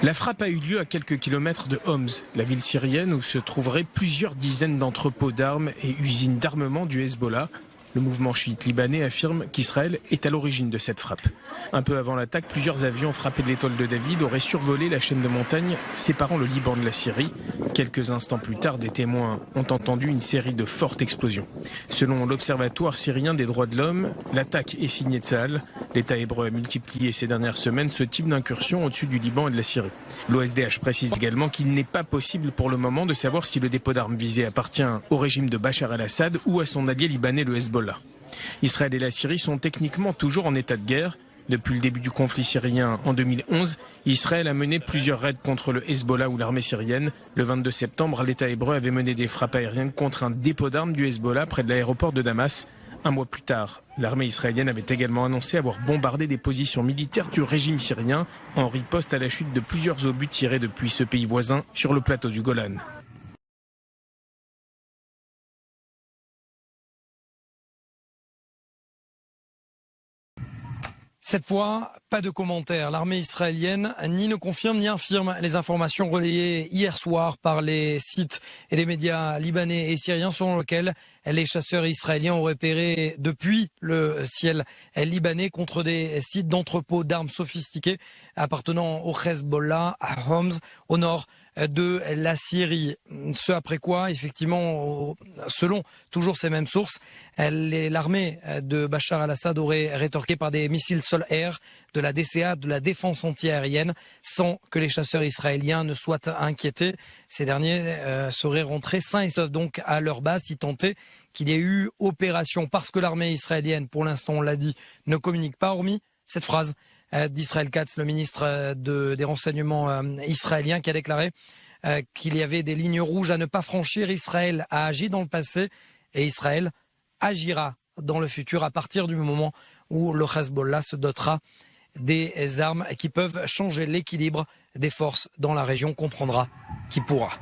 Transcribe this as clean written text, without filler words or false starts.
La frappe a eu lieu à quelques kilomètres de Homs, la ville syrienne où se trouveraient plusieurs dizaines d'entrepôts d'armes et usines d'armement du Hezbollah. Le mouvement chiite libanais affirme qu'Israël est à l'origine de cette frappe. Un peu avant l'attaque, plusieurs avions frappés de l'étoile de David auraient survolé la chaîne de montagnes séparant le Liban de la Syrie. Quelques instants plus tard, des témoins ont entendu une série de fortes explosions. Selon l'Observatoire syrien des droits de l'homme, l'attaque est signée de Tsahal. L'État hébreu a multiplié ces dernières semaines ce type d'incursion au-dessus du Liban et de la Syrie. L'OSDH précise également qu'il n'est pas possible pour le moment de savoir si le dépôt d'armes visé appartient au régime de Bachar el-Assad ou à son allié libanais le Hezbollah. Israël et la Syrie sont techniquement toujours en état de guerre. Depuis le début du conflit syrien en 2011, Israël a mené plusieurs raids contre le Hezbollah ou l'armée syrienne. Le 22 septembre, l'État hébreu avait mené des frappes aériennes contre un dépôt d'armes du Hezbollah près de l'aéroport de Damas. Un mois plus tard, l'armée israélienne avait également annoncé avoir bombardé des positions militaires du régime syrien en riposte à la chute de plusieurs obus tirés depuis ce pays voisin sur le plateau du Golan. Cette fois, pas de commentaires. L'armée israélienne ni ne confirme ni infirme les informations relayées hier soir par les sites et les médias libanais et syriens selon lesquels les chasseurs israéliens ont repéré depuis le ciel libanais contre des sites d'entrepôts d'armes sophistiquées appartenant au Hezbollah à Homs, au nord de la Syrie. Ce après quoi, effectivement, selon toujours ces mêmes sources, l'armée de Bachar al-Assad aurait rétorqué par des missiles sol-air de la DCA, de la défense antiaérienne, sans que les chasseurs israéliens ne soient inquiétés. Ces derniers seraient rentrés sains et saufs donc à leur base, si tant est qu'il y ait eu opération, parce que l'armée israélienne, pour l'instant on l'a dit, ne communique pas, hormis cette phrase d'Israël Katz, le ministre des renseignements israélien, qui a déclaré qu'il y avait des lignes rouges à ne pas franchir. Israël a agi dans le passé et Israël agira dans le futur à partir du moment où le Hezbollah se dotera des armes qui peuvent changer l'équilibre des forces dans la région, comprendra qui pourra.